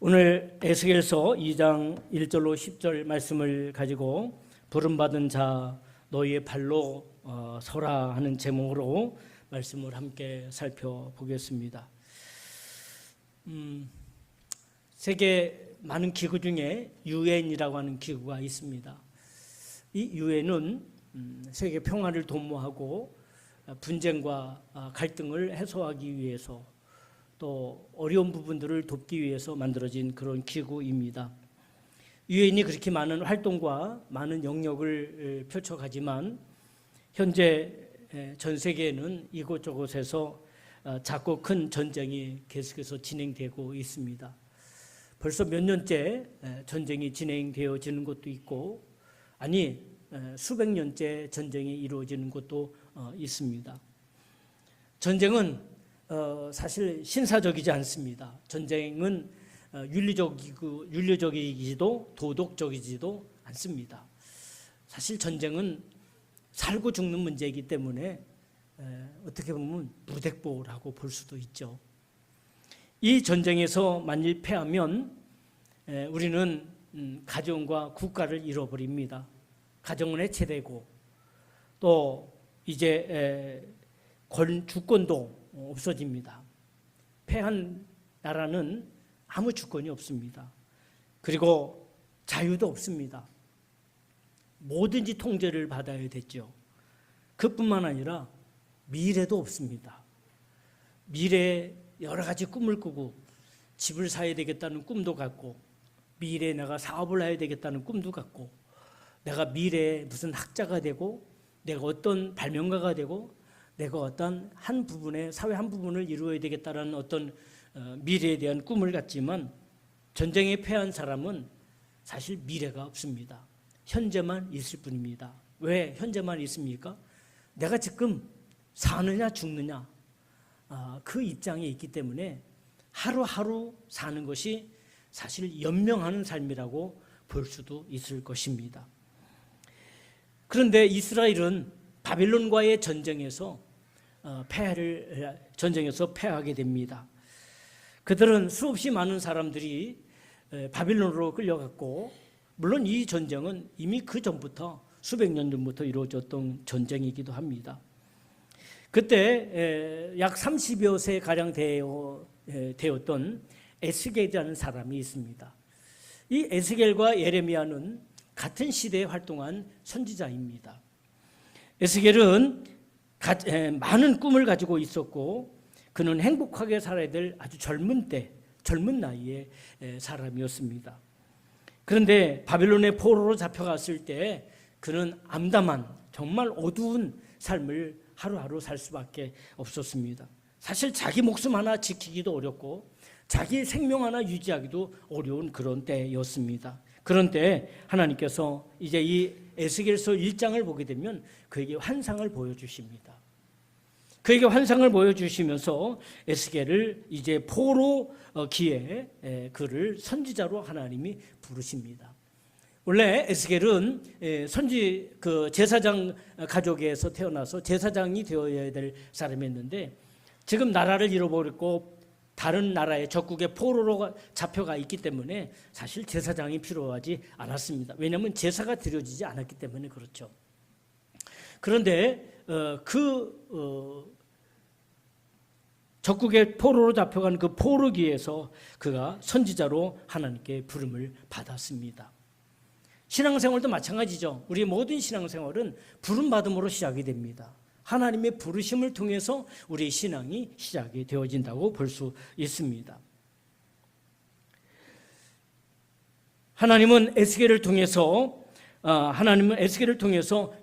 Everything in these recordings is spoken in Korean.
오늘 에스겔서 2장 1절로 10절 말씀을 가지고 부름받은 자 너희의 발로 서라 하는 제목으로 말씀을 함께 살펴보겠습니다. 세계 많은 기구 중에 UN이라고 하는 기구가 있습니다. 이 UN은 세계 평화를 도모하고 분쟁과 갈등을 해소하기 위해서 또 어려운 부분들을 돕기 위해서 만들어진 그런 기구입니다. 유엔이 그렇게 많은 활동과 많은 영역을 펼쳐가지만 현재 전 세계에는 이곳저곳에서 작고 큰 전쟁이 계속해서 진행되고 있습니다. 벌써 몇 년째 전쟁이 진행되어지는 곳도 있고 아니 수백 년째 전쟁이 이루어지는 곳도 있습니다. 전쟁은 사실 신사적이지 않습니다. 전쟁은 윤리적이기도 도덕적이지도 않습니다. 사실 전쟁은 살고 죽는 문제이기 때문에 어떻게 보면 무대뽀라고 볼 수도 있죠. 이 전쟁에서 만일 패하면 우리는 가정과 국가를 잃어버립니다. 가정은 해체되고 또 이제 주권도 없어집니다. 패한 나라는 아무 주권이 없습니다. 그리고 자유도 없습니다. 뭐든지 통제를 받아야 됐죠. 그뿐만 아니라 미래도 없습니다. 미래에 여러 가지 꿈을 꾸고 집을 사야 되겠다는 꿈도 갖고 미래에 내가 사업을 해야 되겠다는 꿈도 갖고 내가 미래에 무슨 학자가 되고 내가 어떤 발명가가 되고 내가 어떤 한 부분에 사회 한 부분을 이루어야 되겠다는 어떤 미래에 대한 꿈을 갖지만 전쟁에 패한 사람은 사실 미래가 없습니다. 현재만 있을 뿐입니다. 왜 현재만 있습니까? 내가 지금 사느냐 죽느냐 그 입장에 있기 때문에 하루하루 사는 것이 사실 연명하는 삶이라고 볼 수도 있을 것입니다. 그런데 이스라엘은 바빌론과의 전쟁에서 패하게 됩니다. 그들은 수없이 많은 사람들이 바빌론으로 끌려갔고 물론 이 전쟁은 이미 그 전부터 수백 년 전부터 이루어졌던 전쟁이기도 합니다. 그때 약 30여 세 가량 되었던 에스겔이라는 사람이 있습니다. 이 에스겔과 예레미야는 같은 시대에 활동한 선지자입니다. 에스겔은 많은 꿈을 가지고 있었고 그는 행복하게 살아야 될 아주 젊은 나이의 사람이었습니다. 그런데 바빌론의 포로로 잡혀갔을 때 그는 암담한 정말 어두운 삶을 하루하루 살 수밖에 없었습니다. 사실 자기 목숨 하나 지키기도 어렵고 자기 생명 하나 유지하기도 어려운 그런 때였습니다. 그런 때 하나님께서 이제 이 에스겔서 1장을 보게 되면 그에게 환상을 보여주십니다. 그에게 환상을 보여주시면서 에스겔을 이제 포로기에 그를 선지자로 하나님이 부르십니다. 원래 에스겔은 제사장 가족에서 태어나서 제사장이 되어야 될 사람이었는데 지금 나라를 잃어버렸고 다른 나라의 적국의 포로로 잡혀가 있기 때문에 사실 제사장이 필요하지 않았습니다. 왜냐하면 제사가 드려지지 않았기 때문에 그렇죠. 그런데 적국의 포로로 잡혀간 그 포로기에서 그가 선지자로 하나님께 부름을 받았습니다. 신앙생활도 마찬가지죠. 우리 모든 신앙생활은 부름받음으로 시작이 됩니다. 하나님의 부르심을 통해서 우리의 신앙이 시작이 되어진다고 볼 수 있습니다. 하나님은 에스겔을 통해서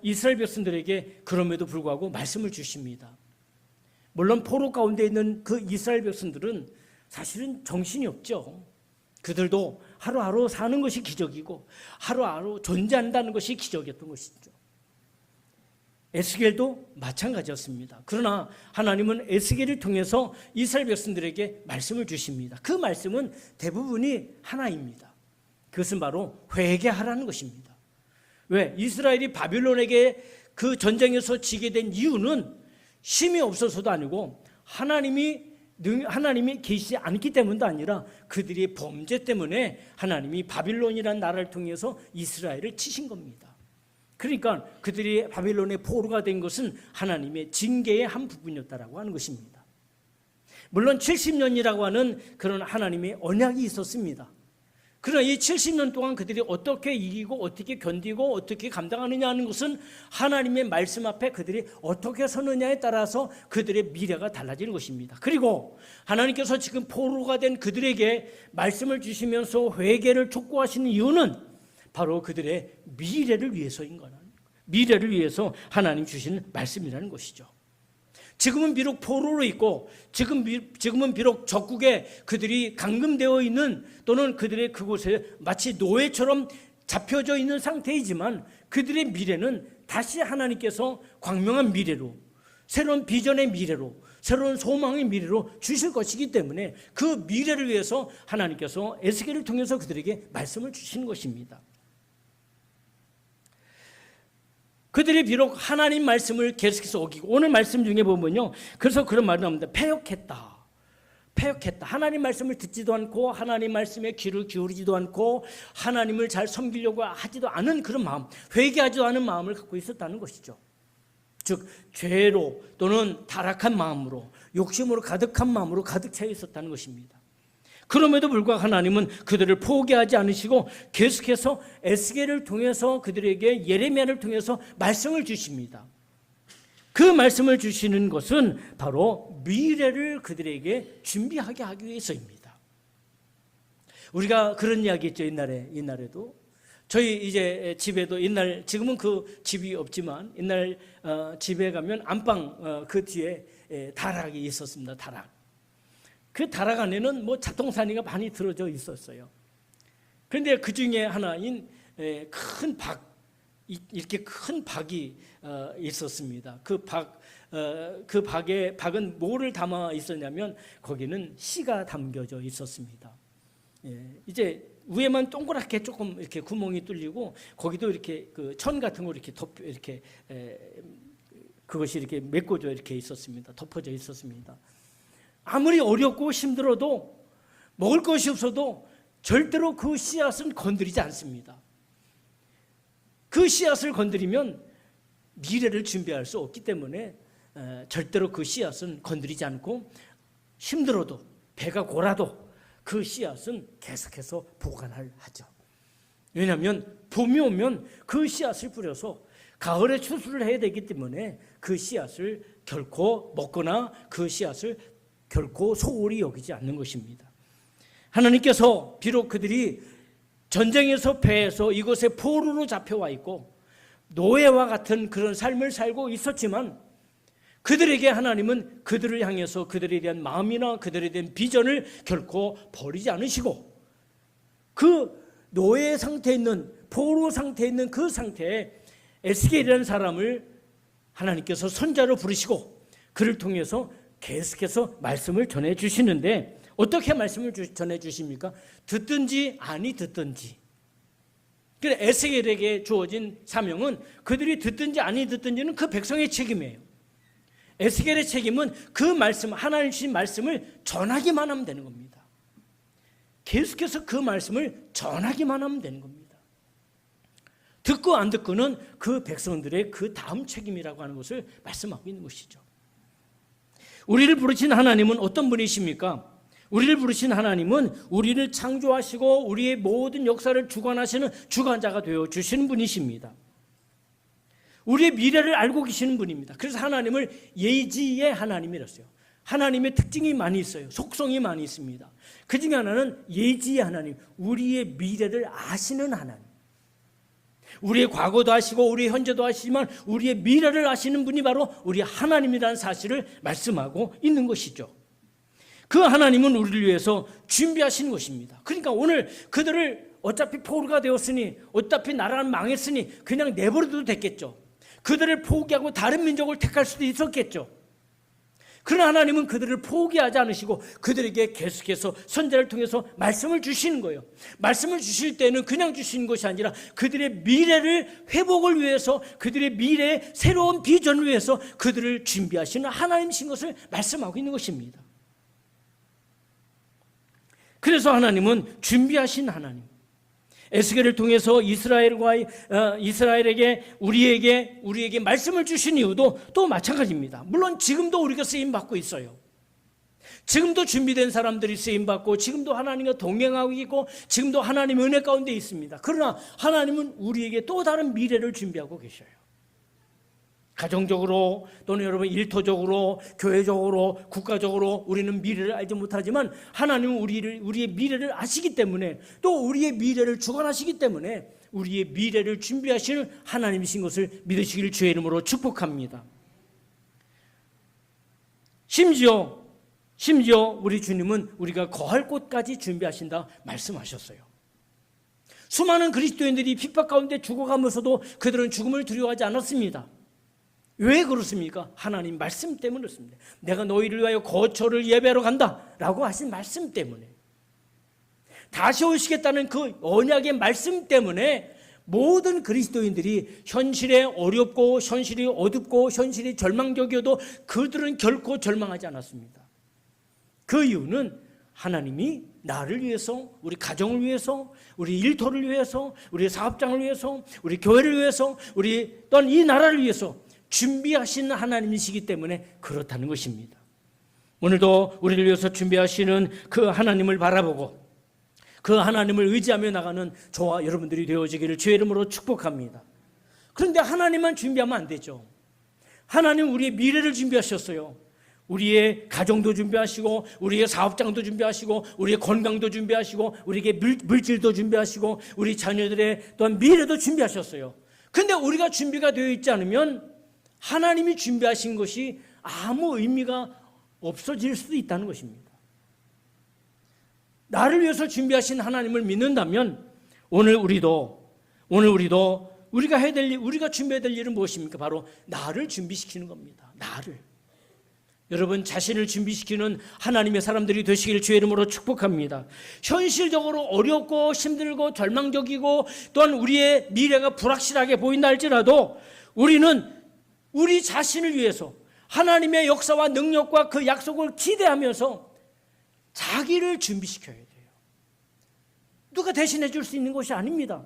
이스라엘 백성들에게 그럼에도 불구하고 말씀을 주십니다. 물론 포로 가운데 있는 그 이스라엘 백성들은 사실은 정신이 없죠. 그들도 하루하루 사는 것이 기적이고 하루하루 존재한다는 것이 기적이었던 것이죠. 에스겔도 마찬가지였습니다. 그러나 하나님은 에스겔을 통해서 이스라엘 백성들에게 말씀을 주십니다. 그 말씀은 대부분이 하나입니다. 그것은 바로 회개하라는 것입니다. 왜? 이스라엘이 바빌론에게 그 전쟁에서 지게 된 이유는 힘이 없어서도 아니고 하나님이 하나님이 계시지 않기 때문도 아니라 그들의 범죄 때문에 하나님이 바빌론이라는 나라를 통해서 이스라엘을 치신 겁니다. 그러니까 그들이 바빌론의 포로가 된 것은 하나님의 징계의 한 부분이었다라고 하는 것입니다. 물론 70년이라고 하는 그런 하나님의 언약이 있었습니다. 그러나 이 70년 동안 그들이 어떻게 이기고 어떻게 견디고 어떻게 감당하느냐 하는 것은 하나님의 말씀 앞에 그들이 어떻게 서느냐에 따라서 그들의 미래가 달라지는 것입니다. 그리고 하나님께서 지금 포로가 된 그들에게 말씀을 주시면서 회개를 촉구하시는 이유는 바로 그들의 미래를 위해서인 거는, 미래를 위해서 하나님 주시는 말씀이라는 것이죠. 지금은 비록 포로로 있고 지금은 비록 적국에 그들이 감금되어 있는, 또는 그들의 그곳에 마치 노예처럼 잡혀져 있는 상태이지만 그들의 미래는 다시 하나님께서 광명한 미래로, 새로운 비전의 미래로, 새로운 소망의 미래로 주실 것이기 때문에 그 미래를 위해서 하나님께서 에스겔을 통해서 그들에게 말씀을 주시는 것입니다. 그들이 비록 하나님 말씀을 계속해서 어기고, 오늘 말씀 중에 보면요, 그래서 그런 말이 나옵니다. 패역했다. 하나님 말씀을 듣지도 않고 하나님 말씀에 귀를 기울이지도 않고 하나님을 잘 섬기려고 하지도 않은 그런 마음, 회개하지도 않은 마음을 갖고 있었다는 것이죠. 즉 죄로 또는 타락한 마음으로, 욕심으로 가득한 마음으로 가득 차 있었다는 것입니다. 그럼에도 불구하고 하나님은 그들을 포기하지 않으시고 계속해서 에스겔을 통해서 그들에게, 예레미야를 통해서 말씀을 주십니다. 그 말씀을 주시는 것은 바로 미래를 그들에게 준비하게 하기 위해서입니다. 우리가 그런 이야기 했죠. 옛날에도 저희 이제 집에도, 옛날, 지금은 그 집이 없지만 옛날 집에 가면 안방 그 뒤에 다락이 있었습니다. 다락. 그 다락 안에는 뭐 잡동사니가 많이 들어져 있었어요. 그런데 그 중에 하나인 큰 박, 이렇게 큰 박이 있었습니다. 그 박은 뭐를 담아 있었냐면 거기는 씨가 담겨져 있었습니다. 이제 위에만 동그랗게 조금 이렇게 구멍이 뚫리고 거기도 이렇게 그 천 같은 거 이렇게 이렇게 그것이 이렇게 메꿔져 이렇게 있었습니다. 덮어져 있었습니다. 아무리 어렵고 힘들어도, 먹을 것이 없어도 절대로 그 씨앗은 건드리지 않습니다. 그 씨앗을 건드리면 미래를 준비할 수 없기 때문에 절대로 그 씨앗은 건드리지 않고, 힘들어도 배가 고라도 그 씨앗은 계속해서 보관을 하죠. 왜냐하면 봄이 오면 그 씨앗을 뿌려서 가을에 추수를 해야 되기 때문에 그 씨앗을 결코 먹거나 그 씨앗을 결코 소홀히 여기지 않는 것입니다. 하나님께서 비록 그들이 전쟁에서 패해서 이곳에 포로로 잡혀와 있고 노예와 같은 그런 삶을 살고 있었지만, 그들에게 하나님은 그들을 향해서 그들에 대한 마음이나 그들에 대한 비전을 결코 버리지 않으시고, 그 노예 상태에 있는, 포로 상태에 있는 그 상태에 에스겔이라는 사람을 하나님께서 선자로 부르시고 그를 통해서 계속해서 말씀을 전해 주시는데, 어떻게 말씀을 전해 주십니까? 듣든지 아니 듣든지. 그래서 에스겔에게 주어진 사명은 그들이 듣든지 아니 듣든지는 그 백성의 책임이에요. 에스겔의 책임은 그 말씀, 하나님 주신 말씀을 전하기만 하면 되는 겁니다. 계속해서 그 말씀을 전하기만 하면 되는 겁니다. 듣고 안 듣고는 그 백성들의 그 다음 책임이라고 하는 것을 말씀하고 있는 것이죠. 우리를 부르신 하나님은 어떤 분이십니까? 우리를 부르신 하나님은 우리를 창조하시고 우리의 모든 역사를 주관하시는 주관자가 되어 주시는 분이십니다. 우리의 미래를 알고 계시는 분입니다. 그래서 하나님을 예지의 하나님이랬어요. 하나님의 특징이 많이 있어요. 속성이 많이 있습니다. 그 중에 하나는 예지의 하나님, 우리의 미래를 아시는 하나님. 우리의 과거도 아시고 우리의 현재도 아시지만 우리의 미래를 아시는 분이 바로 우리 하나님이라는 사실을 말씀하고 있는 것이죠. 그 하나님은 우리를 위해서 준비하신 것입니다. 그러니까 오늘 그들을 어차피 포로가 되었으니, 어차피 나라는 망했으니 그냥 내버려둬도 됐겠죠. 그들을 포기하고 다른 민족을 택할 수도 있었겠죠. 그러나 하나님은 그들을 포기하지 않으시고 그들에게 계속해서 선자를 통해서 말씀을 주시는 거예요. 말씀을 주실 때는 그냥 주시는 것이 아니라 그들의 미래를 회복을 위해서, 그들의 미래의 새로운 비전을 위해서 그들을 준비하시는 하나님이신 것을 말씀하고 있는 것입니다. 그래서 하나님은 준비하신 하나님. 에스겔을 통해서 이스라엘에게 우리에게 말씀을 주신 이유도 또 마찬가지입니다. 물론 지금도 우리가 쓰임 받고 있어요. 지금도 준비된 사람들이 쓰임 받고 지금도 하나님과 동행하고 있고 지금도 하나님의 은혜 가운데 있습니다. 그러나 하나님은 우리에게 또 다른 미래를 준비하고 계셔요. 가정적으로 또는 여러분 일터적으로 교회적으로 국가적으로 우리는 미래를 알지 못하지만 하나님은 우리의 미래를 아시기 때문에 또 우리의 미래를 주관하시기 때문에 우리의 미래를 준비하시는 하나님이신 것을 믿으시길 주의 이름으로 축복합니다. 심지어 우리 주님은 우리가 거할 곳까지 준비하신다 말씀하셨어요. 수많은 그리스도인들이 핍박 가운데 죽어가면서도 그들은 죽음을 두려워하지 않았습니다. 왜 그렇습니까? 하나님 말씀 때문에 그렇습니다. 내가 너희를 위하여 거처를 예배하러 간다 라고 하신 말씀 때문에, 다시 오시겠다는 그 언약의 말씀 때문에 모든 그리스도인들이 현실에 어렵고 현실이 어둡고 현실이 절망적이어도 그들은 결코 절망하지 않았습니다. 그 이유는 하나님이 나를 위해서, 우리 가정을 위해서, 우리 일터를 위해서, 우리 사업장을 위해서, 우리 교회를 위해서, 우리 또한 이 나라를 위해서 준비하신 하나님이시기 때문에 그렇다는 것입니다. 오늘도 우리를 위해서 준비하시는 그 하나님을 바라보고 그 하나님을 의지하며 나가는 저와 여러분들이 되어지기를 주의 이름으로 축복합니다. 그런데 하나님만 준비하면 안 되죠. 하나님 우리의 미래를 준비하셨어요. 우리의 가정도 준비하시고 우리의 사업장도 준비하시고 우리의 건강도 준비하시고 우리에게 물질도 준비하시고 우리 자녀들의 또한 미래도 준비하셨어요. 그런데 우리가 준비가 되어 있지 않으면 하나님이 준비하신 것이 아무 의미가 없어질 수도 있다는 것입니다. 나를 위해서 준비하신 하나님을 믿는다면 오늘 우리도 우리가 해야 될 일, 우리가 준비해야 될 일은 무엇입니까? 바로 나를 준비시키는 겁니다. 나를. 여러분 자신을 준비시키는 하나님의 사람들이 되시길 주의 이름으로 축복합니다. 현실적으로 어렵고 힘들고 절망적이고 또한 우리의 미래가 불확실하게 보인다 할지라도 우리는 우리 자신을 위해서 하나님의 역사와 능력과 그 약속을 기대하면서 자기를 준비시켜야 돼요. 누가 대신해 줄 수 있는 것이 아닙니다.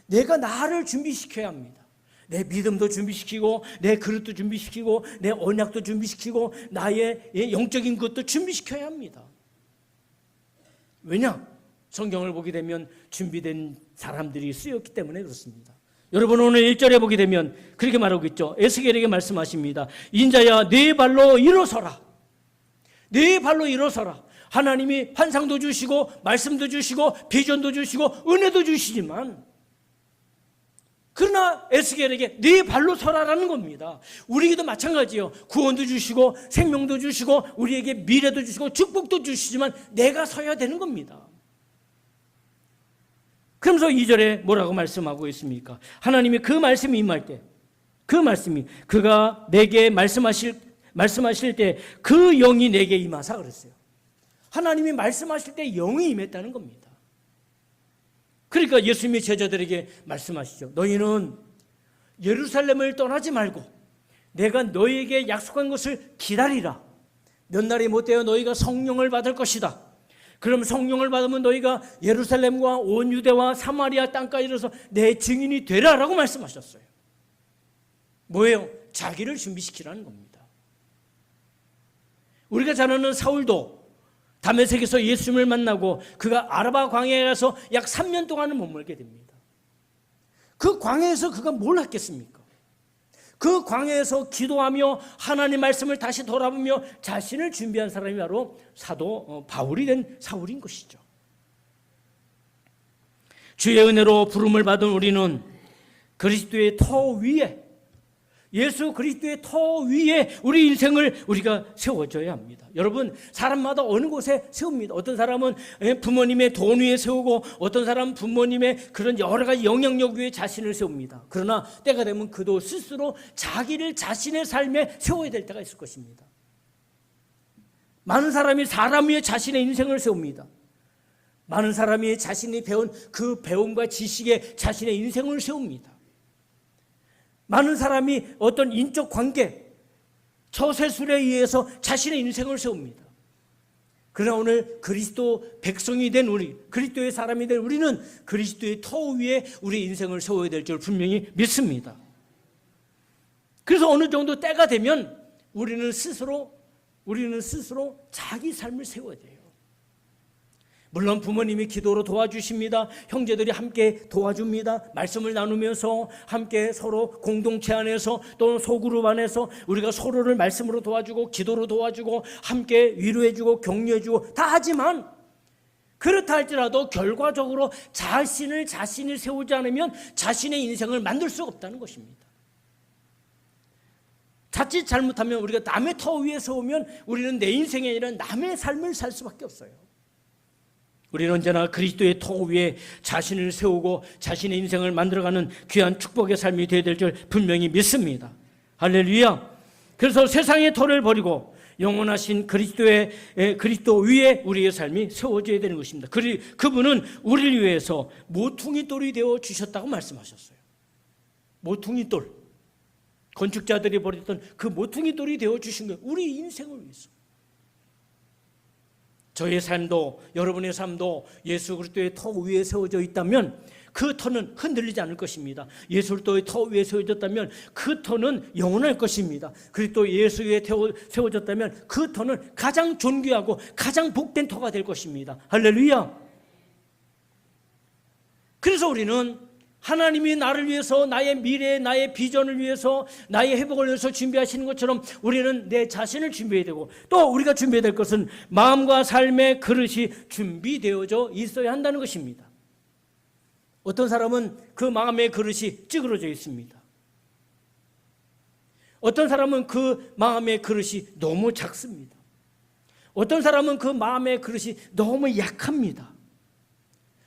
내가 나를 준비시켜야 합니다. 내 믿음도 준비시키고 내 그릇도 준비시키고 내 언약도 준비시키고 나의 영적인 것도 준비시켜야 합니다. 왜냐? 성경을 보게 되면 준비된 사람들이 쓰였기 때문에 그렇습니다. 여러분 오늘 1절에 보게 되면 그렇게 말하고 있죠. 에스겔에게 말씀하십니다. 인자야 네 발로 일어서라. 네 발로 일어서라. 하나님이 환상도 주시고 말씀도 주시고 비전도 주시고 은혜도 주시지만 그러나 에스겔에게 네 발로 서라라는 겁니다. 우리에게도 마찬가지예요. 구원도 주시고 생명도 주시고 우리에게 미래도 주시고 축복도 주시지만 내가 서야 되는 겁니다. 그러면서 2절에 뭐라고 말씀하고 있습니까? 하나님이 그 말씀이 임할 때, 그 말씀이 그가 내게 말씀하실 때 그 영이 내게 임하사 그랬어요. 하나님이 말씀하실 때 영이 임했다는 겁니다. 그러니까 예수님이 제자들에게 말씀하시죠. 너희는 예루살렘을 떠나지 말고 내가 너희에게 약속한 것을 기다리라. 몇 날이 못되어 너희가 성령을 받을 것이다. 그럼 성령을 받으면 너희가 예루살렘과 온 유대와 사마리아 땅까지 이르러서 내 증인이 되라라고 말씀하셨어요. 뭐예요? 자기를 준비시키라는 겁니다. 우리가 잘 아는 사울도 다메섹에서 예수님을 만나고 그가 아라바 광야에 가서 약 3년 동안은 머물게 됩니다. 그 광야에서 그가 뭘 했겠습니까? 그 광야에서 기도하며 하나님 말씀을 다시 돌아보며 자신을 준비한 사람이 바로 사도 바울이 된 사울인 것이죠. 주의 은혜로 부름을 받은 우리는 그리스도의 터 위에, 예수 그리스도의 터 위에 우리 인생을 우리가 세워줘야 합니다. 여러분 사람마다 어느 곳에 세웁니다. 어떤 사람은 부모님의 돈 위에 세우고 어떤 사람은 부모님의 그런 여러 가지 영향력 위에 자신을 세웁니다. 그러나 때가 되면 그도 스스로 자기를 자신의 삶에 세워야 될 때가 있을 것입니다. 많은 사람이 사람 위에 자신의 인생을 세웁니다. 많은 사람이 자신이 배운 그 배움과 지식에 자신의 인생을 세웁니다. 많은 사람이 어떤 인적 관계, 처세술에 의해서 자신의 인생을 세웁니다. 그러나 오늘 그리스도 백성이 된 우리, 그리스도의 사람이 된 우리는 그리스도의 터 위에 우리 인생을 세워야 될 줄 분명히 믿습니다. 그래서 어느 정도 때가 되면 우리는 스스로 자기 삶을 세워야 돼요. 물론 부모님이 기도로 도와주십니다. 형제들이 함께 도와줍니다. 말씀을 나누면서 함께 서로 공동체 안에서 또는 소그룹 안에서 우리가 서로를 말씀으로 도와주고 기도로 도와주고 함께 위로해주고 격려해주고 다 하지만, 그렇다 할지라도 결과적으로 자신이 세우지 않으면 자신의 인생을 만들 수가 없다는 것입니다. 자칫 잘못하면 우리가 남의 터 위에 서우면 우리는 내 인생이 아니라 남의 삶을 살 수밖에 없어요. 우리는 언제나 그리스도의 터 위에 자신을 세우고 자신의 인생을 만들어가는 귀한 축복의 삶이 되어야 될 줄 분명히 믿습니다. 할렐루야. 그래서 세상의 터를 버리고 영원하신 그리스도 위에 우리의 삶이 세워져야 되는 것입니다. 그분은 우리를 위해서 모퉁이 돌이 되어 주셨다고 말씀하셨어요. 모퉁이 돌, 건축자들이 버렸던 그 모퉁이 돌이 되어 주신 거예요. 우리 인생을 위해서. 저의 삶도 여러분의 삶도 예수 그리스도의 터 위에 세워져 있다면 그 터는 흔들리지 않을 것입니다. 예수 그리스도의 터 위에 세워졌다면 그 터는 영원할 것입니다. 그리스도 예수 위에 세워졌다면 그 터는 가장 존귀하고 가장 복된 터가 될 것입니다. 할렐루야. 그래서 우리는 하나님이 나를 위해서 나의 미래, 나의 비전을 위해서 나의 회복을 위해서 준비하시는 것처럼 우리는 내 자신을 준비해야 되고, 또 우리가 준비해야 될 것은 마음과 삶의 그릇이 준비되어져 있어야 한다는 것입니다. 어떤 사람은 그 마음의 그릇이 찌그러져 있습니다. 어떤 사람은 그 마음의 그릇이 너무 작습니다. 어떤 사람은 그 마음의 그릇이 너무 약합니다.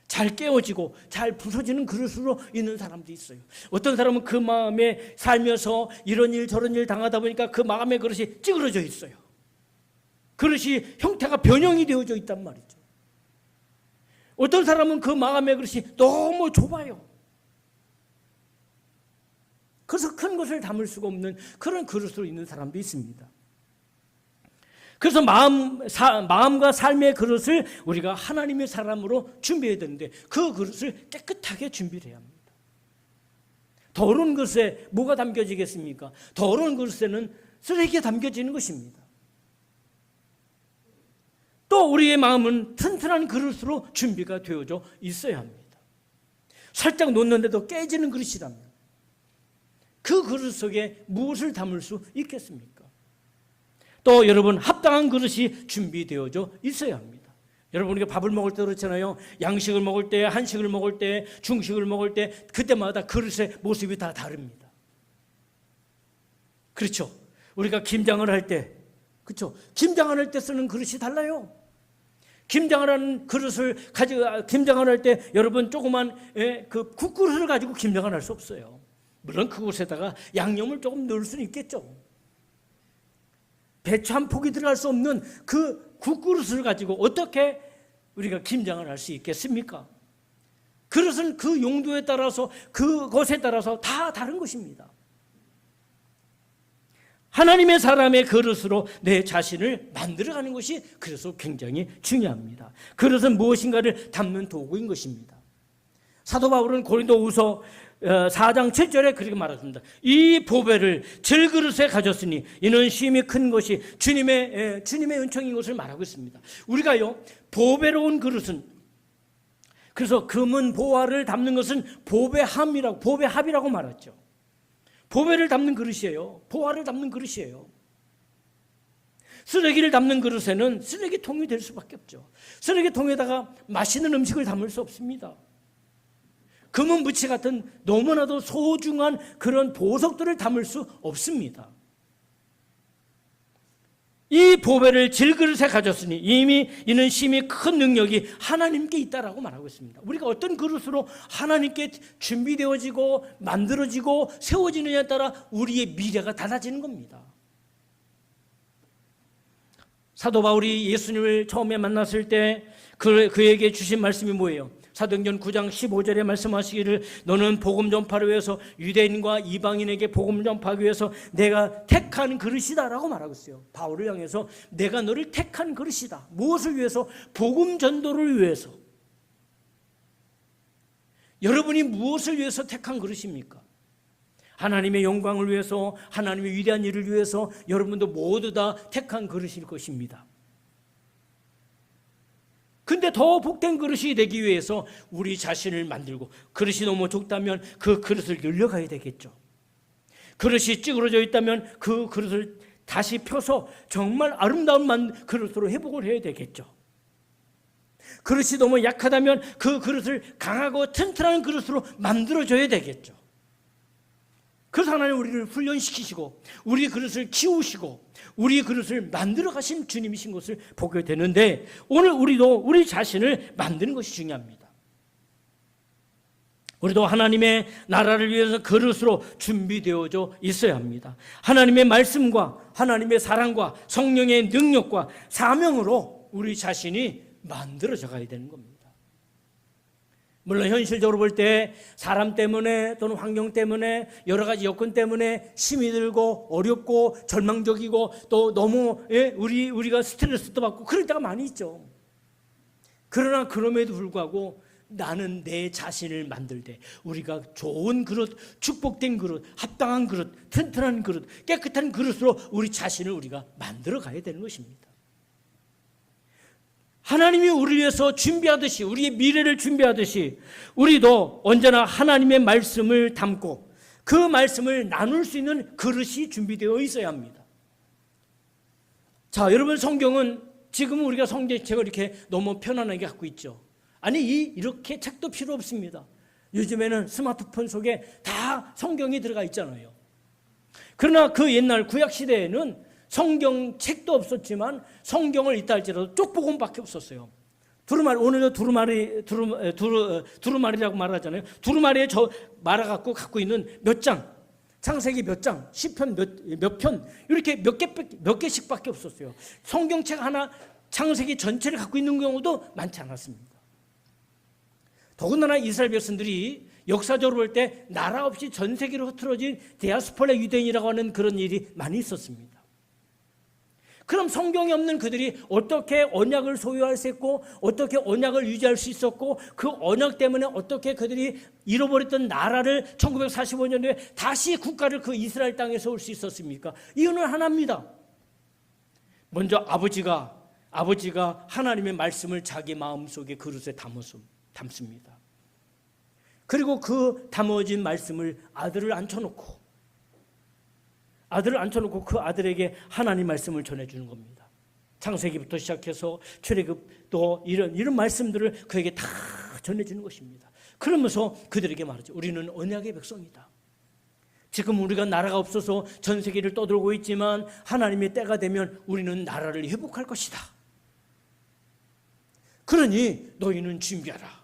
잘 깨어지고 잘 부서지는 그릇으로 있는 사람도 있어요. 어떤 사람은 그 마음에 살면서 이런 일 저런 일 당하다 보니까 그 마음의 그릇이 찌그러져 있어요. 그릇이 형태가 변형이 되어져 있단 말이죠. 어떤 사람은 그 마음의 그릇이 너무 좁아요. 그래서 큰 것을 담을 수가 없는 그런 그릇으로 있는 사람도 있습니다. 그래서 마음과 삶의 그릇을 우리가 하나님의 사람으로 준비해야 되는데 그 그릇을 깨끗하게 준비를 해야 합니다. 더러운 그릇에 뭐가 담겨지겠습니까? 더러운 그릇에는 쓰레기가 담겨지는 것입니다. 또 우리의 마음은 튼튼한 그릇으로 준비가 되어져 있어야 합니다. 살짝 놓는데도 깨지는 그릇이라면 그 그릇 속에 무엇을 담을 수 있겠습니까? 또 여러분, 합당한 그릇이 준비되어져 있어야 합니다. 여러분, 우리가 밥을 먹을 때 그렇잖아요. 양식을 먹을 때, 한식을 먹을 때, 중식을 먹을 때 그때마다 그릇의 모습이 다 다릅니다. 그렇죠? 우리가 김장을 할 때, 그렇죠? 김장을 할 때 쓰는 그릇이 달라요. 김장을 하는 그릇을 가지고 김장을 할 때 여러분 조그만 그 국그릇을 가지고 김장을 할 수 없어요. 물론 그곳에다가 양념을 조금 넣을 수는 있겠죠. 배추 한 폭이 들어갈 수 없는 그 국그릇을 가지고 어떻게 우리가 김장을 할 수 있겠습니까? 그릇은 그 용도에 따라서 그것에 따라서 다 다른 것입니다. 하나님의 사람의 그릇으로 내 자신을 만들어가는 것이 그래서 굉장히 중요합니다. 그릇은 무엇인가를 담는 도구인 것입니다. 사도 바울은 고린도후서 4장 7절에 그렇게 말했습니다. 이 보배를 질그릇에 가졌으니 이는 심히 큰 것이 주님의 은총인 것을 말하고 있습니다. 우리가요, 보배로운 그릇은, 그래서 금은 보화를 담는 것은 보배합이라고 말했죠. 보배를 담는 그릇이에요. 보화를 담는 그릇이에요. 쓰레기를 담는 그릇에는 쓰레기통이 될 수밖에 없죠. 쓰레기통에다가 맛있는 음식을 담을 수 없습니다. 금은 무치 같은 너무나도 소중한 그런 보석들을 담을 수 없습니다. 이 보배를 질그릇에 가졌으니 이미 이는 심히 큰 능력이 하나님께 있다라고 말하고 있습니다. 우리가 어떤 그릇으로 하나님께 준비되어지고 만들어지고 세워지느냐에 따라 우리의 미래가 달라지는 겁니다. 사도 바울이 예수님을 처음에 만났을 때 그에게 주신 말씀이 뭐예요? 사도행전 9장 15절에 말씀하시기를 너는 복음 전파를 위해서 유대인과 이방인에게 복음 전파하기 위해서 내가 택한 그릇이다 라고 말하고 있어요. 바울을 향해서 내가 너를 택한 그릇이다. 무엇을 위해서? 복음 전도를 위해서. 여러분이 무엇을 위해서 택한 그릇입니까? 하나님의 영광을 위해서, 하나님의 위대한 일을 위해서 여러분도 모두 다 택한 그릇일 것입니다. 근데 더 복된 그릇이 되기 위해서 우리 자신을 만들고, 그릇이 너무 좁다면 그 그릇을 늘려가야 되겠죠. 그릇이 찌그러져 있다면 그 그릇을 다시 펴서 정말 아름다운 그릇으로 회복을 해야 되겠죠. 그릇이 너무 약하다면 그 그릇을 강하고 튼튼한 그릇으로 만들어줘야 되겠죠. 그래서 하나님 우리를 훈련시키시고 우리 그릇을 키우시고 우리 그릇을 만들어 가신 주님이신 것을 보게 되는데, 오늘 우리도 우리 자신을 만드는 것이 중요합니다. 우리도 하나님의 나라를 위해서 그릇으로 준비되어져 있어야 합니다. 하나님의 말씀과 하나님의 사랑과 성령의 능력과 사명으로 우리 자신이 만들어져 가야 되는 겁니다. 물론 현실적으로 볼 때 사람 때문에 또는 환경 때문에 여러 가지 여건 때문에 힘이 들고 어렵고 절망적이고 또 너무 우리가 스트레스도 받고 그럴 때가 많이 있죠. 그러나 그럼에도 불구하고 나는 내 자신을 만들 때 우리가 좋은 그릇, 축복된 그릇, 합당한 그릇, 튼튼한 그릇, 깨끗한 그릇으로 우리 자신을 우리가 만들어 가야 되는 것입니다. 하나님이 우리를 위해서 준비하듯이, 우리의 미래를 준비하듯이 우리도 언제나 하나님의 말씀을 담고 그 말씀을 나눌 수 있는 그릇이 준비되어 있어야 합니다. 자, 여러분, 성경은 지금 우리가 성경책을 이렇게 너무 편안하게 갖고 있죠. 아니, 이렇게 책도 필요 없습니다. 요즘에는 스마트폰 속에 다 성경이 들어가 있잖아요. 그러나 그 옛날 구약시대에는 성경책도 없었지만 성경을 있다 할지라도 쪽복음밖에 없었어요. 두루마리, 오늘도 두루마리라고 말하잖아요. 두루마리에 말아갖고 갖고 있는 몇 장, 창세기 몇 장, 시편 몇 편, 이렇게 몇 개씩밖에 없었어요. 성경책 하나, 창세기 전체를 갖고 있는 경우도 많지 않았습니다. 더군다나 이스라엘 백성들이 역사적으로 볼 때 나라 없이 전 세계로 흩어진 디아스포라 유대인이라고 하는 그런 일이 많이 있었습니다. 그럼 성경이 없는 그들이 어떻게 언약을 소유할 수 있고 어떻게 언약을 유지할 수 있었고 그 언약 때문에 어떻게 그들이 잃어버렸던 나라를 1945년에 다시 국가를 그 이스라엘 땅에 세울 수 있었습니까? 이유는 하나입니다. 먼저 아버지가 하나님의 말씀을 자기 마음속에 그릇에 담습니다. 그리고 그 담아진 말씀을 아들을 앉혀놓고 그 아들에게 하나님 말씀을 전해주는 겁니다. 창세기부터 시작해서 출애굽 또 이런 말씀들을 그에게 다 전해주는 것입니다. 그러면서 그들에게 말하죠. 우리는 언약의 백성이다. 지금 우리가 나라가 없어서 전 세계를 떠돌고 있지만 하나님의 때가 되면 우리는 나라를 회복할 것이다. 그러니 너희는 준비하라.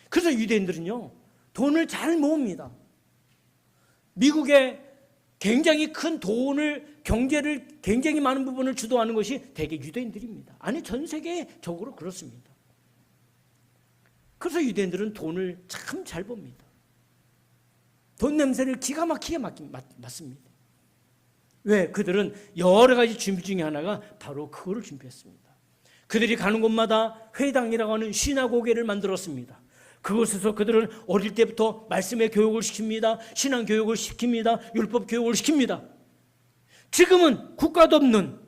그래서 유대인들은요, 돈을 잘 모읍니다. 미국의 굉장히 큰 경제를 굉장히 많은 부분을 주도하는 것이 대개 유대인들입니다. 아니, 전 세계적으로 그렇습니다. 그래서 유대인들은 돈을 참 잘 봅니다. 돈 냄새를 기가 막히게 맡습니다. 왜? 그들은 여러 가지 준비 중에 하나가 바로 그거를 준비했습니다. 그들이 가는 곳마다 회당이라고 하는 시나고게를 만들었습니다. 그곳에서 그들은 어릴 때부터 말씀의 교육을 시킵니다. 신앙 교육을 시킵니다. 율법 교육을 시킵니다. 지금은 국가도 없는,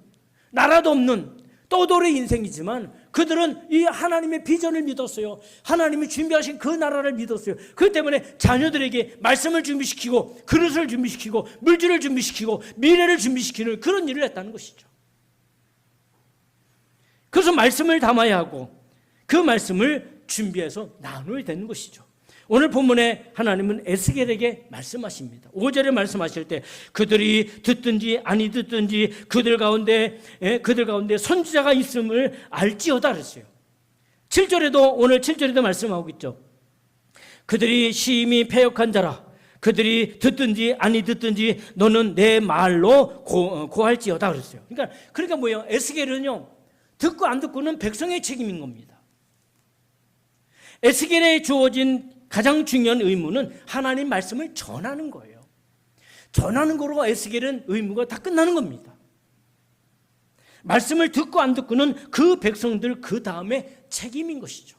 나라도 없는 떠돌의 인생이지만 그들은 이 하나님의 비전을 믿었어요. 하나님이 준비하신 그 나라를 믿었어요. 그렇기 때문에 자녀들에게 말씀을 준비시키고 그릇을 준비시키고 물질을 준비시키고 미래를 준비시키는 그런 일을 했다는 것이죠. 그래서 말씀을 담아야 하고 그 말씀을 준비해서 나눠야 되는 것이죠. 오늘 본문에 하나님은 에스겔에게 말씀하십니다. 5절에 말씀하실 때 그들이 듣든지 아니 듣든지 그들 가운데 선지자가 있음을 알지어다 그랬어요. 7절에도 오늘 7절에도 말씀하고 있죠. 그들이 심히 패역한 자라. 그들이 듣든지 아니 듣든지 너는 내 말로 고할지어다 그랬어요. 그러니까 뭐예요? 에스겔은요, 듣고 안 듣고는 백성의 책임인 겁니다. 에스겔에 주어진 가장 중요한 의무는 하나님 말씀을 전하는 거예요. 전하는 거로 에스겔은 의무가 다 끝나는 겁니다. 말씀을 듣고 안 듣고는 그 백성들 그 다음에 책임인 것이죠.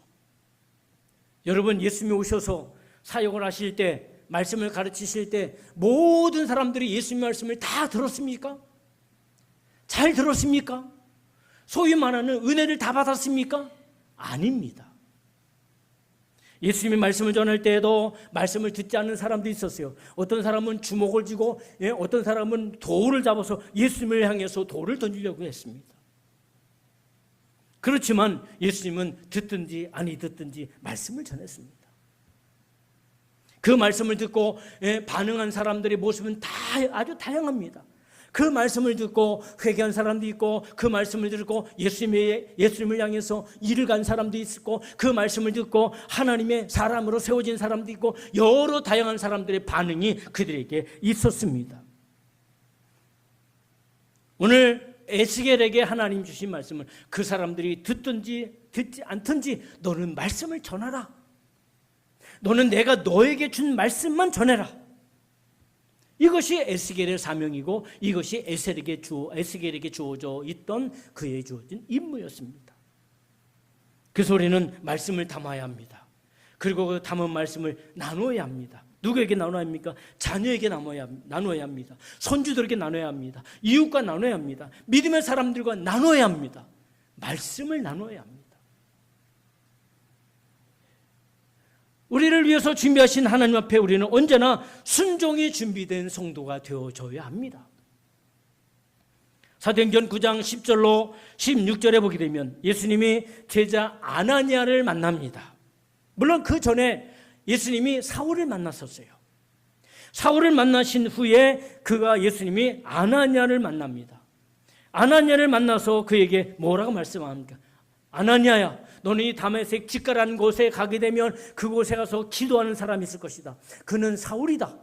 여러분, 예수님이 오셔서 사역을 하실 때, 말씀을 가르치실 때 모든 사람들이 예수님 말씀을 다 들었습니까? 잘 들었습니까? 소위 말하는 은혜를 다 받았습니까? 아닙니다. 예수님이 말씀을 전할 때에도 말씀을 듣지 않는 사람도 있었어요. 어떤 사람은 주먹을 쥐고, 어떤 사람은 돌을 잡아서 예수님을 향해서 돌을 던지려고 했습니다. 그렇지만 예수님은 듣든지 아니 듣든지 말씀을 전했습니다. 그 말씀을 듣고 반응한 사람들의 모습은 다 아주 다양합니다. 그 말씀을 듣고 회개한 사람도 있고, 그 말씀을 듣고 예수님을 향해서 일을 간 사람도 있고, 그 말씀을 듣고 하나님의 사람으로 세워진 사람도 있고, 여러 다양한 사람들의 반응이 그들에게 있었습니다. 오늘 에스겔에게 하나님 주신 말씀을 그 사람들이 듣든지 듣지 않든지 너는 말씀을 전하라. 너는 내가 너에게 준 말씀만 전해라. 이것이 에스겔의 사명이고 이것이 에스겔에게 주어져 있던 그의 주어진 임무였습니다. 그래서 우리는 말씀을 담아야 합니다. 그리고 그 담은 말씀을 나눠야 합니다. 누구에게 나눠야 합니까? 자녀에게 나눠야 합니다. 손주들에게 나눠야 합니다. 이웃과 나눠야 합니다. 믿음의 사람들과 나눠야 합니다. 말씀을 나눠야 합니다. 우리를 위해서 준비하신 하나님 앞에 우리는 언제나 순종이 준비된 성도가 되어줘야 합니다. 사도행전 9장 10절로 16절에 보게 되면 예수님이 제자 아나니아를 만납니다. 물론 그 전에 예수님이 사울을 만났었어요. 사울을 만나신 후에 예수님이 아나니아를 만납니다. 아나니아를 만나서 그에게 뭐라고 말씀합니까? 아나니아야, 너는 이 다메섹 직가라는 곳에 가게 되면 그곳에 가서 기도하는 사람이 있을 것이다. 그는 사울이다.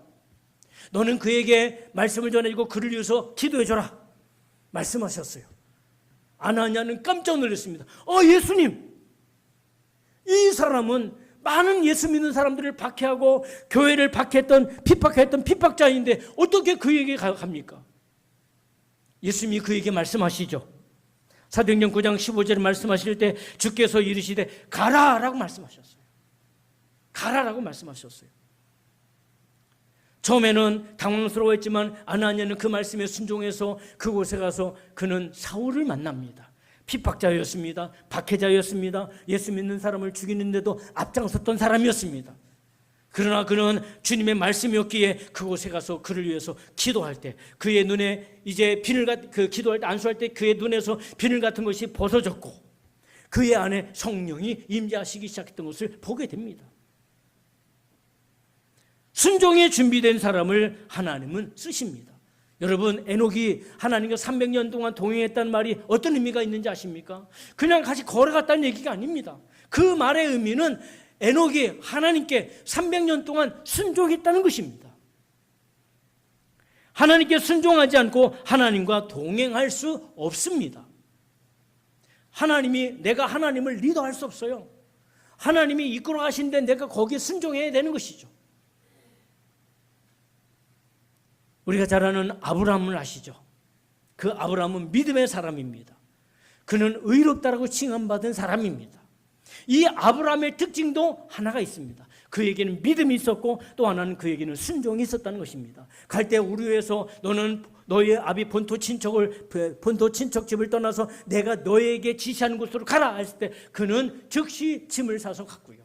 너는 그에게 말씀을 전해주고 그를 위해서 기도해줘라 말씀하셨어요. 아나니아는 깜짝 놀랐습니다. 예수님, 이 사람은 많은 예수 믿는 사람들을 박해하고 교회를 핍박했던 핍박자인데 어떻게 그에게 갑니까? 예수님이 그에게 말씀하시죠. 사도행전 9장 15절에 말씀하실 때 주께서 이르시되 가라라고 말씀하셨어요. 가라라고 말씀하셨어요. 처음에는 당황스러워했지만 아나니아는 그 말씀에 순종해서 그곳에 가서 그는 사울을 만납니다. 핍박자였습니다. 박해자였습니다. 예수 믿는 사람을 죽이는데도 앞장섰던 사람이었습니다. 그러나 그는 주님의 말씀이었기에 그곳에 가서 그를 위해서 기도할 때 그의 눈에 이제 기도할 때 안수할 때 그의 눈에서 비늘 같은 것이 벗어졌고 그의 안에 성령이 임재하시기 시작했던 것을 보게 됩니다. 순종에 준비된 사람을 하나님은 쓰십니다. 여러분, 에녹이 하나님과 300년 동안 동행했다는 말이 어떤 의미가 있는지 아십니까? 그냥 같이 걸어갔다는 얘기가 아닙니다. 그 말의 의미는 에녹이 하나님께 300년 동안 순종했다는 것입니다. 하나님께 순종하지 않고 하나님과 동행할 수 없습니다. 내가 하나님을 리더할 수 없어요. 하나님이 이끌어 가신데 내가 거기에 순종해야 되는 것이죠. 우리가 잘 아는 아브라함을 아시죠? 그 아브라함은 믿음의 사람입니다. 그는 의롭다라고 칭함받은 사람입니다. 이 아브라함의 특징도 하나가 있습니다. 그에게는 믿음이 있었고 또 하나는 그에게는 순종이 있었다는 것입니다. 갈대 우르에서 너는 너의 아비 본토 친척집을 떠나서 내가 너에게 지시하는 곳으로 가라 했을 때 그는 즉시 짐을 사서 갔고요.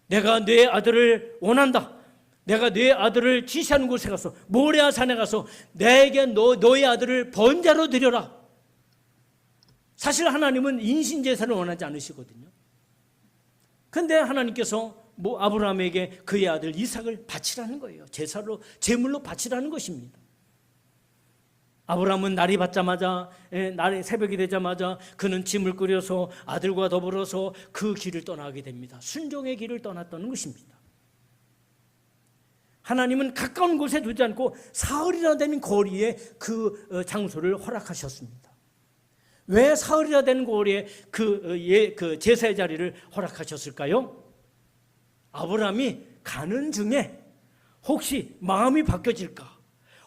내가 내 아들을 원한다. 내가 내 아들을 지시하는 곳에 가서 모레아 산에 가서 내게 너의 아들을 번제로 드려라. 사실 하나님은 인신제사를 원하지 않으시거든요. 그런데 하나님께서 아브라함에게 그의 아들 이삭을 바치라는 거예요. 제물로 바치라는 것입니다. 아브라함은 날이 새벽이 되자마자 그는 짐을 꾸려서 아들과 더불어서 그 길을 떠나게 됩니다. 순종의 길을 떠났다는 것입니다. 하나님은 가까운 곳에 두지 않고 사흘이나 되는 거리에 그 장소를 허락하셨습니다. 왜 사흘이나 되는 고을에 그 제사의 자리를 허락하셨을까요? 아브라함이 가는 중에 혹시 마음이 바뀌어질까?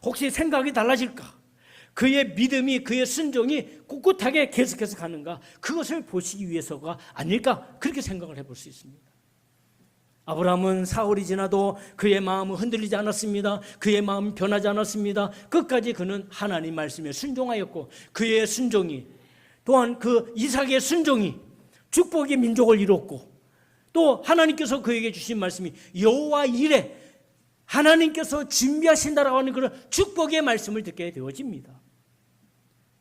혹시 생각이 달라질까? 그의 믿음이, 그의 순종이 꿋꿋하게 계속해서 가는가? 그것을 보시기 위해서가 아닐까? 그렇게 생각을 해볼 수 있습니다. 아브라함은 사흘이 지나도 그의 마음은 흔들리지 않았습니다. 그의 마음은 변하지 않았습니다. 끝까지 그는 하나님 말씀에 순종하였고, 그의 순종이, 또한 그 이삭의 순종이 축복의 민족을 이뤘고, 또 하나님께서 그에게 주신 말씀이 여호와 이레, 하나님께서 준비하신다라고 하는 그런 축복의 말씀을 듣게 되어집니다.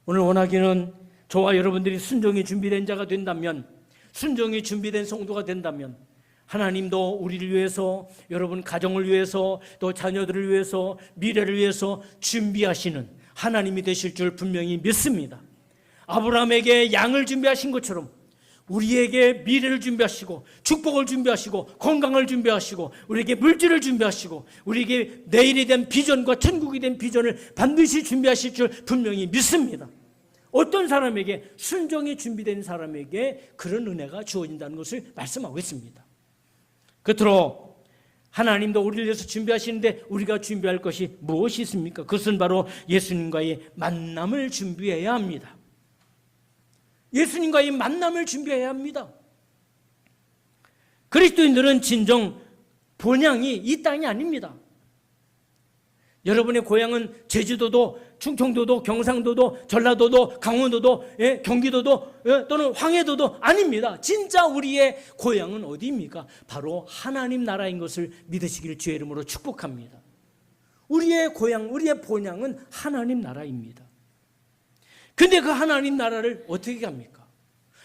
오늘 원하기는 저와 여러분들이 순종이 준비된 자가 된다면, 순종이 준비된 성도가 된다면, 하나님도 우리를 위해서, 여러분 가정을 위해서, 또 자녀들을 위해서, 미래를 위해서 준비하시는 하나님이 되실 줄 분명히 믿습니다. 아브라함에게 양을 준비하신 것처럼 우리에게 미래를 준비하시고, 축복을 준비하시고, 건강을 준비하시고, 우리에게 물질을 준비하시고, 우리에게 내일이 된 비전과 천국이 된 비전을 반드시 준비하실 줄 분명히 믿습니다. 어떤 사람에게, 순종이 준비된 사람에게 그런 은혜가 주어진다는 것을 말씀하고 있습니다. 끝으로 하나님도 우리를 위해서 준비하시는데 우리가 준비할 것이 무엇이 있습니까? 그것은 바로 예수님과의 만남을 준비해야 합니다. 예수님과의 만남을 준비해야 합니다. 그리스도인들은 진정 본향이 이 땅이 아닙니다. 여러분의 고향은 제주도도, 충청도도, 경상도도, 전라도도, 강원도도, 경기도도, 또는 황해도도 아닙니다. 진짜 우리의 고향은 어디입니까? 바로 하나님 나라인 것을 믿으시기를 주의 이름으로 축복합니다. 우리의 고향, 우리의 본향은 하나님 나라입니다. 근데 그 하나님 나라를 어떻게 갑니까?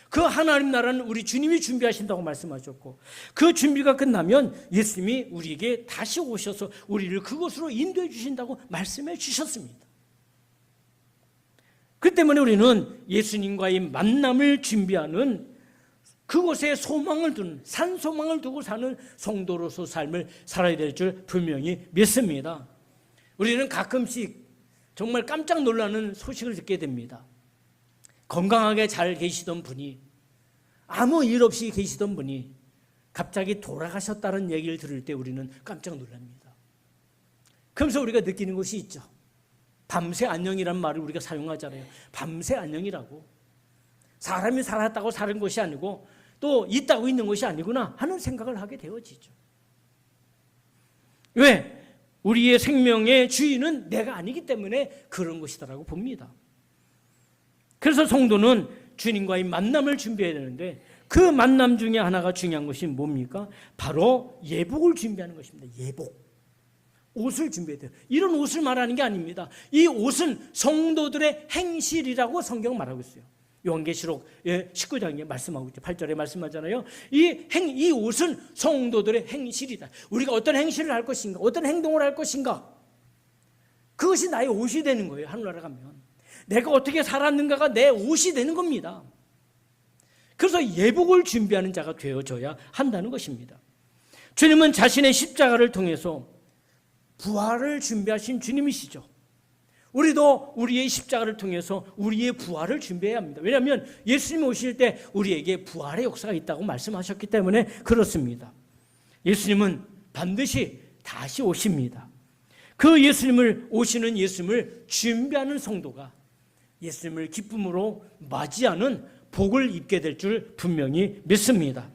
그 하나님 나라는 우리 주님이 준비하신다고 말씀하셨고, 그 준비가 끝나면 예수님이 우리에게 다시 오셔서 우리를 그곳으로 인도해 주신다고 말씀해 주셨습니다. 그 때문에 우리는 예수님과의 만남을 준비하는, 그곳에 소망을 두는, 산소망을 두고 사는 성도로서 삶을 살아야 될 줄 분명히 믿습니다. 우리는 가끔씩 정말 깜짝 놀라는 소식을 듣게 됩니다. 건강하게 잘 계시던 분이, 아무 일 없이 계시던 분이 갑자기 돌아가셨다는 얘기를 들을 때 우리는 깜짝 놀랍니다. 그러면서 우리가 느끼는 것이 있죠. 밤새 안녕이라는 말을 우리가 사용하잖아요. 밤새 안녕이라고. 사람이 살았다고 사는 것이 아니고 또 있다고 있는 것이 아니구나 하는 생각을 하게 되어지죠. 왜? 우리의 생명의 주인은 내가 아니기 때문에 그런 것이다라고 봅니다. 그래서 성도는 주님과의 만남을 준비해야 되는데, 그 만남 중에 하나가 중요한 것이 뭡니까? 바로 예복을 준비하는 것입니다. 예복. 옷을 준비해야 돼요. 이런 옷을 말하는 게 아닙니다. 이 옷은 성도들의 행실이라고 성경 말하고 있어요. 요한계시록 19장에 말씀하고 있죠. 8절에 말씀하잖아요. 이 옷은 성도들의 행실이다. 우리가 어떤 행실을 할 것인가, 어떤 행동을 할 것인가, 그것이 나의 옷이 되는 거예요. 하늘나라 가면 내가 어떻게 살았는가가 내 옷이 되는 겁니다. 그래서 예복을 준비하는 자가 되어져야 한다는 것입니다. 주님은 자신의 십자가를 통해서 부활을 준비하신 주님이시죠. 우리도 우리의 십자가를 통해서 우리의 부활을 준비해야 합니다. 왜냐하면 예수님이 오실 때 우리에게 부활의 역사가 있다고 말씀하셨기 때문에 그렇습니다. 예수님은 반드시 다시 오십니다. 그 오시는 예수님을 준비하는 성도가 예수님을 기쁨으로 맞이하는 복을 입게 될 줄 분명히 믿습니다.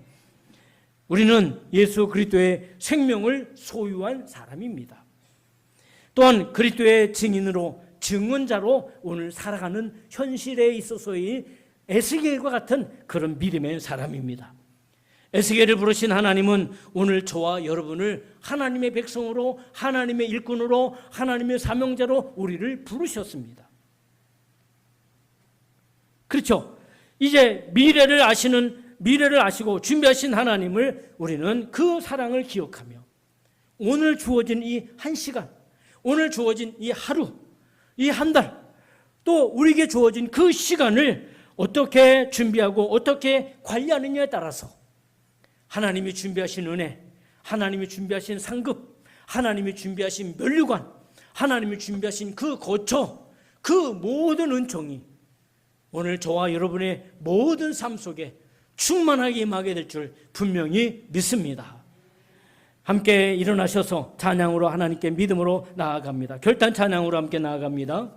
우리는 예수 그리스도의 생명을 소유한 사람입니다. 또한 그리스도의 증인으로, 증언자로 오늘 살아가는 현실에 있어서의 에스겔과 같은 그런 믿음의 사람입니다. 에스겔을 부르신 하나님은 오늘 저와 여러분을 하나님의 백성으로, 하나님의 일꾼으로, 하나님의 사명자로 우리를 부르셨습니다. 그렇죠? 이제 미래를 아시고 준비하신 하나님을 우리는 그 사랑을 기억하며 오늘 주어진 이 한 시간, 오늘 주어진 이 하루, 이 한 달, 또 우리에게 주어진 그 시간을 어떻게 준비하고 어떻게 관리하느냐에 따라서 하나님이 준비하신 은혜, 하나님이 준비하신 상급, 하나님이 준비하신 면류관, 하나님이 준비하신 그 거처, 그 모든 은총이 오늘 저와 여러분의 모든 삶 속에 충만하게 임하게 될 줄 분명히 믿습니다. 함께 일어나셔서 찬양으로 하나님께 믿음으로 나아갑니다. 결단 찬양으로 함께 나아갑니다.